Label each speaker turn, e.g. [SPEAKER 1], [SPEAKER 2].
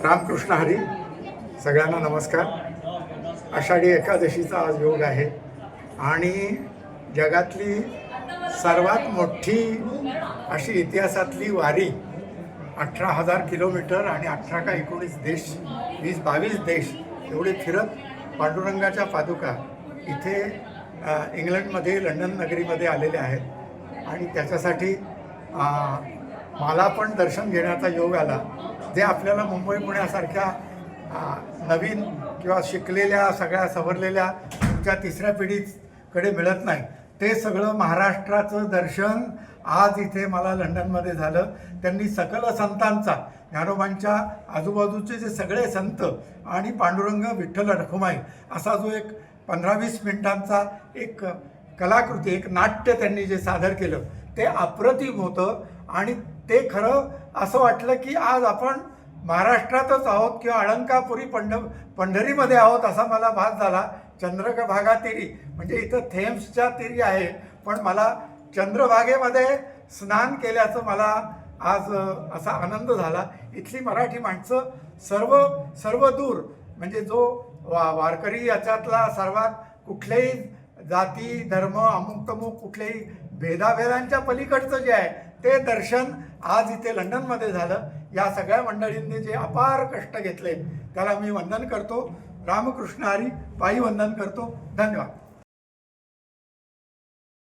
[SPEAKER 1] रामकृष्ण हरी. सगळ्यांना नमस्कार. आषाढी एकादशीचा आज योग आहे आणि जगातली सर्वात मोठी अशी इतिहासातली वारी 18,000 किलोमीटर आणि 18 का 19 देश 20-22 देश एवढे फिरत पांडुरंगाच्या पादुका इथे इंग्लंडमध्ये लंडन नगरीमध्ये आलेल्या आहेत आणि त्याच्यासाठी मला पण दर्शन घेण्याचा योग आला. जे आपल्याला मुंबई पुण्यासारख्या नवीन किंवा शिकलेल्या सगळ्या सवरलेल्या तुमच्या तिसऱ्या पिढीकडे मिळत नाही, ते सगळं महाराष्ट्राचं दर्शन आज इथे मला लंडनमध्ये झालं. त्यांनी सकल संतांचा, ज्ञानोबांच्या आजूबाजूचे जे सगळे संत आणि पांडुरंग विठ्ठल रखुमाई असा जो एक 15-20 मिनिटांचा एक कलाकृती, एक नाट्य त्यांनी जे सादर केलं ते अप्रतिम होतं. आणि ते खरं असं वाटलं की आज आपण महाराष्ट्रातच आहोत किंवा अलंकापुरी पंढरीमध्ये आहोत असा मला भास झाला. चंद्रभागा तीरी म्हणजे इथं थेम्सच्या तीरी आहे, पण मला चंद्रभागेमध्ये स्नान केल्याचं मला आज असा आनंद झाला. इथली मराठी माणसं सर्व दूर म्हणजे जो वारकरी याच्यातला सर्वात कुठल्याही जाती धर्म अमुक तमुक कुठल्याही भेदाभेदांच्या पलीकडचं जे आहे ते दर्शन आज इथे लंडनमध्ये झालं. या सगळ्या मंडळींनी जे अपार कष्ट घेतले त्याला मी वंदन करतो. रामकृष्ण हरी. पायी वंदन करतो. धन्यवाद.